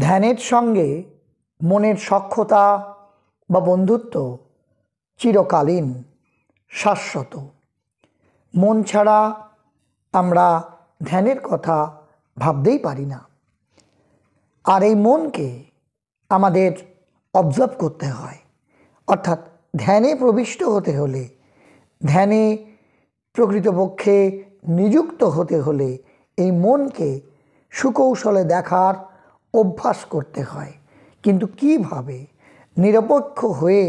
ধ্যানের সঙ্গে মনের সখ্যতা বা বন্ধুত্ব চিরকালীন, শাশ্বত। মন ছাড়া আমরা ধ্যানের কথা ভাবতেই পারি না। আর এই মনকে আমাদের অবজার্ভ করতে হয়, অর্থাৎ ধ্যানে প্রবিষ্ট হতে হলে, ধ্যানে প্রকৃতপক্ষে নিযুক্ত হতে হলে এই মনকে সুকৌশলে দেখার অভ্যাস করতে হয়। কিন্তু কিভাবে নিরপেক্ষ হয়ে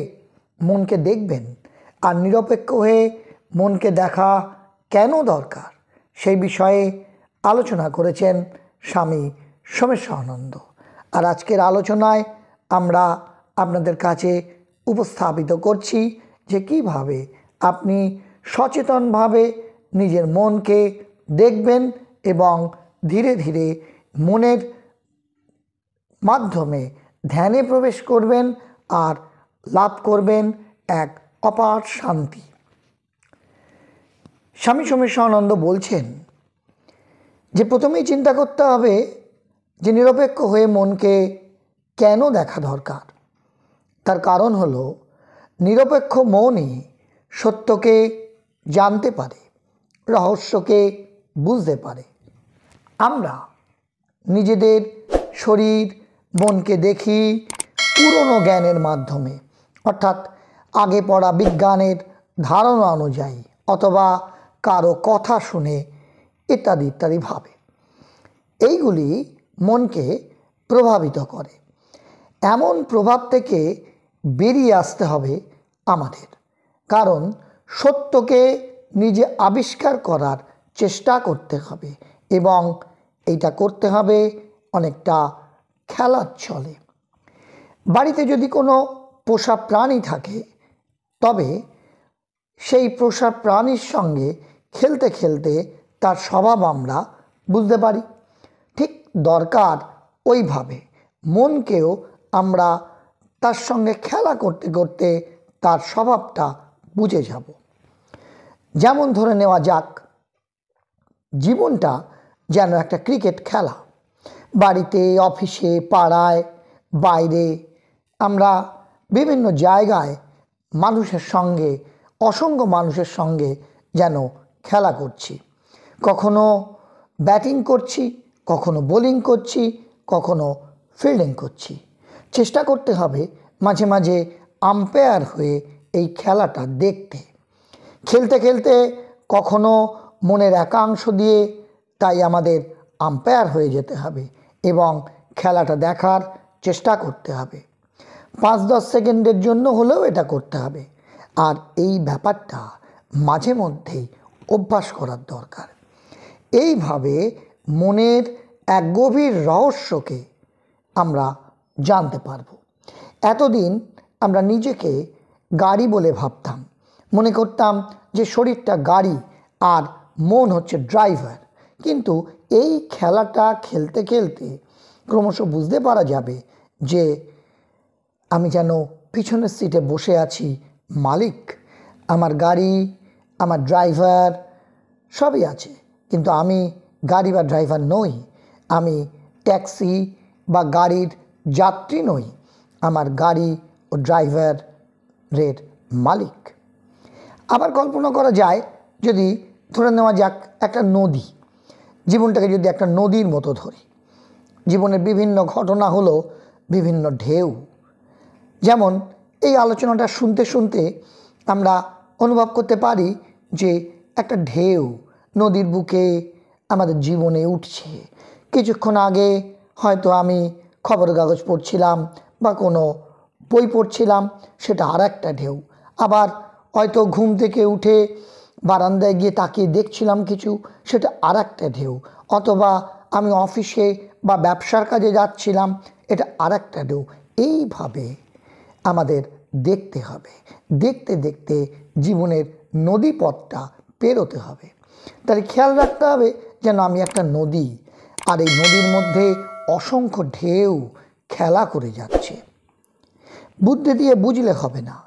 মনকে দেখবেন আর নিরপেক্ষ হয়ে মনকে দেখা কেন দরকার, সেই বিষয়ে আলোচনা করেছেন স্বামী সোমেশ্বরানন্দ। আর আজকের আলোচনায় আমরা আপনাদের কাছে উপস্থাপিত করছি যে কিভাবে আপনি সচেতনভাবে নিজের মনকে দেখবেন এবং ধীরে ধীরে মনের মাধ্যমে ধ্যানে প্রবেশ করবেন আর লাভ করবেন এক অপার শান্তি। স্বামী সোমেশ্বরানন্দ বলছেন যে প্রথমেই চিন্তা করতে হবে যে নিরপেক্ষ হয়ে মনকে কেন দেখা দরকার। তার কারণ হলো নিরপেক্ষ মনই সত্যকে জানতে পারে, রহস্যকে বুঝতে পারে। আমরা নিজেদের শরীর মনকে দেখি পুরনো জ্ঞানের মাধ্যমে, অর্থাৎ আগে পড়া বিজ্ঞানের ধারণা অনুযায়ী অথবা কারো কথা শুনে ইত্যাদি ইত্যাদি ভাবে। এইগুলি মনকে প্রভাবিত করে। এমন প্রভাব থেকে বেরিয়ে আসতে হবে আমাদের, কারণ সত্যকে নিজে আবিষ্কার করার চেষ্টা করতে হবে এবং এইটা করতে হবে অনেকটা খেলার ছলে। বাড়িতে যদি কোনো পোষা প্রাণী থাকে তবে সেই পোষা প্রাণীর সঙ্গে খেলতে খেলতে তার স্বভাব আমরা বুঝতে পারি। ঠিক দরকার ওইভাবে মনকেও আমরা তার সঙ্গে খেলা করতে করতে তার স্বভাবটা বুঝে যাব। যেমন ধরে নেওয়া যাক, জীবনটা যেন একটা ক্রিকেট খেলা। বাড়িতে, অফিসে, পাড়ায়, বাইরে আমরা বিভিন্ন জায়গায় মানুষের সঙ্গে, অসংখ্য মানুষের সঙ্গে যেন খেলা করছি। কখনো ব্যাটিং করছি, কখনো বোলিং করছি, কখনো ফিল্ডিং করছি। চেষ্টা করতে হবে মাঝে মাঝে আম্পায়ার হয়ে এই খেলাটা দেখতে। খেলতে খেলতে কখনো মনের একাংশ দিয়ে তাই আমাদের আম্পায়ার হয়ে যেতে হবে এবং খেলাটা দেখার চেষ্টা করতে হবে। 5-10 সেকেন্ডের জন্য হলেও এটা করতে হবে। আর এই ব্যাপারটা মাঝে মধ্যেই অভ্যাস করার দরকার। এইভাবে মনের এক গভীর রহস্যকে আমরা জানতে পারব। এতদিন আমরা নিজেকে গাড়ি বলে ভাবতাম, মনে করতাম যে শরীরটা গাড়ি আর মন হচ্ছে ড্রাইভার। কিন্তু এই খেলাটা খেলতে খেলতে ক্রমশ বুঝতে পারা যাবে যে আমি যেন পিছনের সিটে বসে আছি, মালিক। আমার গাড়ি, আমার ড্রাইভার সবই আছে, কিন্তু আমি গাড়ি বা ড্রাইভার নই। আমি ট্যাক্সি বা গাড়ির যাত্রী নই, আমার গাড়ি ও ড্রাইভারের মালিক। আবার কল্পনা করা যায়, যদি ধরে নেওয়া যাক একটা নদী, জীবনটাকে যদি একটা নদীর মতো ধরি, জীবনের বিভিন্ন ঘটনা হলো বিভিন্ন ঢেউ। যেমন এই আলোচনাটা শুনতে শুনতে আমরা অনুভব করতে পারি যে একটা ঢেউ নদীর বুকে আমাদের জীবনে উঠছে। কিছুক্ষণ আগে হয়তো আমি খবরের কাগজ পড়ছিলাম বা কোনো বই পড়ছিলাম, সেটা আর একটা ঢেউ। আবার হয়তো ঘুম থেকে উঠে বারান্দায় গিয়ে তাকিয়ে দেখছিলাম কিছু, সেটা আর একটা ঢেউ। অথবা আমি অফিসে বা ব্যবসার কাজে যাচ্ছিলাম, এটা আর একটা ঢেউ। এইভাবে আমাদের দেখতে হবে, দেখতে দেখতে জীবনের নদীপথটা পেরোতে হবে। তাই খেয়াল রাখতে হবে যেন আমি একটা নদী, আর এই নদীর মধ্যে অসংখ্য ঢেউ খেলা করে যাচ্ছে। বুদ্ধি দিয়ে বুঝলে হবে না,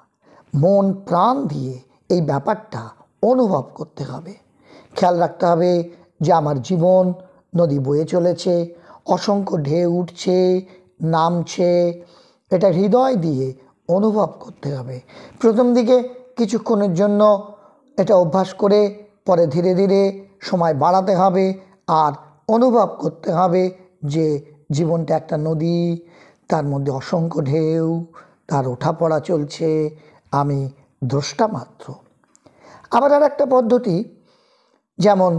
মন প্রাণ দিয়ে এই ব্যাপারটা অনুভব করতে হবে। খেয়াল রাখতে হবে যে আমার জীবন নদী বয়ে চলেছে, অসংখ্য ঢেউ উঠছে, নামছে, এটা হৃদয় দিয়ে অনুভব করতে হবে। প্রথম দিকে কিছুক্ষণের জন্য এটা অভ্যাস করে পরে ধীরে ধীরে সময় বাড়াতে হবে আর অনুভব করতে হবে যে জীবনটা একটা নদী, তার মধ্যে অসংখ্য ঢেউ, তার ওঠাপড়া চলছে, আমি দ্রষ্টা মাত্র। আবার আর একটা পদ্ধতি, যেমন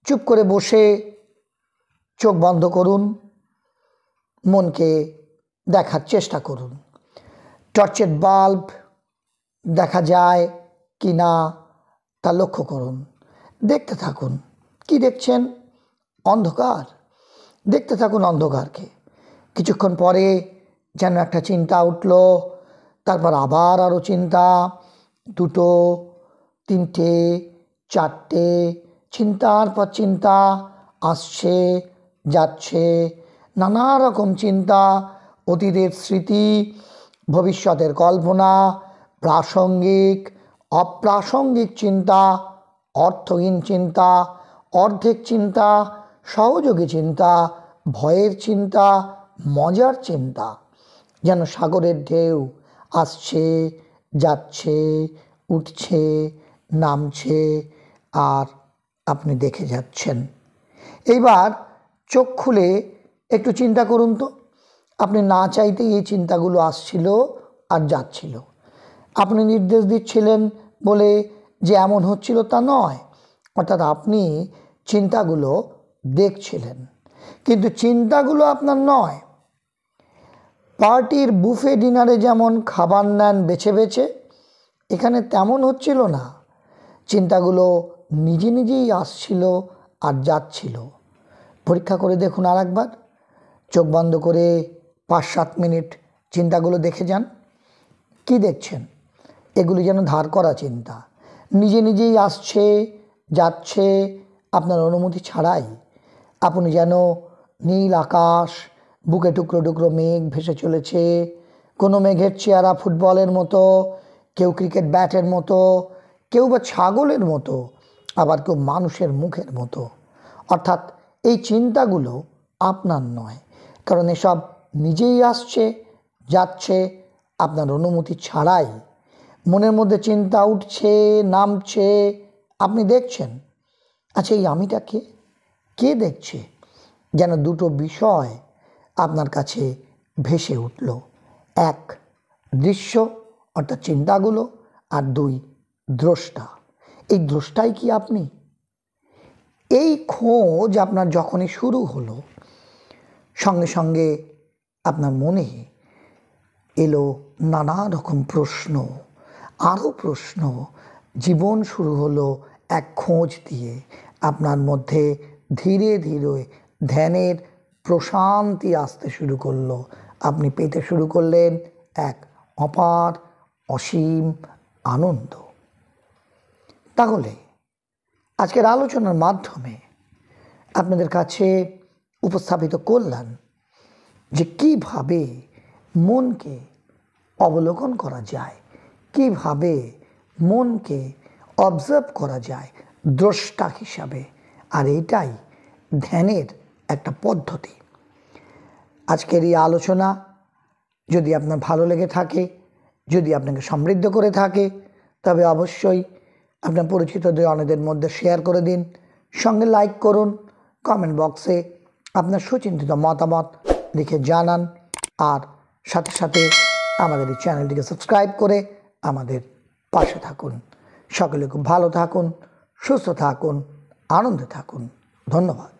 চুপ করে বসে চোখ বন্ধ করুন, মনকে দেখার চেষ্টা করুন। টর্চের বাল্ব দেখা যায় কি না তা লক্ষ্য করুন, দেখতে থাকুন। কি দেখছেন? অন্ধকার। দেখতে থাকুন অন্ধকারকে। কিছুক্ষণ পরে যেন একটা চিন্তা উঠল, তারপর আবার আরও চিন্তা, দুটো, তিনটে, চারটে, চিন্তার পর চিন্তা আসছে যাচ্ছে, নানা রকম চিন্তা, অতীতের স্মৃতি, ভবিষ্যতের কল্পনা, প্রাসঙ্গিক অপ্রাসঙ্গিক চিন্তা, অর্থহীন চিন্তা, অর্ধেক চিন্তা, সহযোগী চিন্তা, ভয়ের চিন্তা, মজার চিন্তা, যেন সাগরের ঢেউ আসছে যাচ্ছে, উঠছে নামছে আর আপনি দেখে যাচ্ছেন। এইবার চোখ খুলে একটু চিন্তা করুন তো, আপনি না চাইতেই এই চিন্তাগুলো আসছিল আর যাচ্ছিল। আপনি নির্দেশ দিচ্ছিলেন বলে যে এমন হচ্ছিল তা নয়, অর্থাৎ আপনি চিন্তাগুলো দেখছিলেন, কিন্তু চিন্তাগুলো আপনার নয়। পার্টির বুফে ডিনারে যেমন খাবার নেন বেছে বেছে, এখানে তেমন হচ্ছিল না। চিন্তাগুলো নিজে নিজেই আসছিল আর যাচ্ছিল। পরীক্ষা করে দেখুন আর একবার, চোখ বন্ধ করে 5-7 মিনিট চিন্তাগুলো দেখে যান। কি দেখছেন? এগুলি যেন ধার করা চিন্তা, নিজে নিজেই আসছে যাচ্ছে আপনার অনুমতি ছাড়াই। আপনি যেন নীল আকাশ, বুকে টুকরো টুকরো মেঘ ভেসে চলেছে। কোনো মেঘের চেহারা ফুটবলের মতো, কেউ ক্রিকেট ব্যাটের মতো, কেউ বা ছাগলের মতো, আবার কেউ মানুষের মুখের মতো। অর্থাৎ এই চিন্তাগুলো আপনার নয়, কারণ এসব নিজেই আসছে যাচ্ছে আপনার অনুমতি ছাড়াই। মনের মধ্যে চিন্তা উঠছে নামছে, আপনি দেখছেন। আচ্ছা, এই আমিটা কে দেখছে? যেন দুটো বিষয় আপনার কাছে ভেসে উঠল। এক, দৃশ্য অর্থাৎ চিন্তাগুলো, আর দুই, দ্রষ্টা। এই দ্রষ্টাই কি আপনি? এই খোঁজ আপনার যখনই শুরু হলো, সঙ্গে সঙ্গে আপনার মনে এলো নানা রকম প্রশ্ন, আরও প্রশ্ন। জীবন শুরু হলো এক খোঁজ দিয়ে। আপনার মধ্যে ধীরে ধীরে ধ্যানের প্রশান্তি আসতে শুরু করলো। আপনি পেতে শুরু করলেন এক অপার অসীম আনন্দ। তাহলে আজকের আলোচনার মাধ্যমে আপনাদের কাছে উপস্থাপিত করলাম যে কিভাবে মনকে অবলোকন করা যায়, কিভাবে মনকে অবজার্ভ করা যায় দ্রষ্টা হিসাবে। আর এটাই ধ্যানের একটা পদ্ধতি। আজকের এই আলোচনা যদি আপনার ভালো লেগে থাকে, যদি আপনাকে সমৃদ্ধ করে থাকে, তবে অবশ্যই আপনার পরিচিতদের অন্যদের মধ্যে শেয়ার করে দিন। সঙ্গে লাইক করুন, কমেন্ট বক্সে আপনার সুচিন্তিত মতামত লিখে জানান, আর সাথে সাথে আমাদের এই চ্যানেলটিকে সাবস্ক্রাইব করে আমাদের পাশে থাকুন। সকলে খুব ভালো থাকুন, সুস্থ থাকুন, আনন্দে থাকুন। ধন্যবাদ।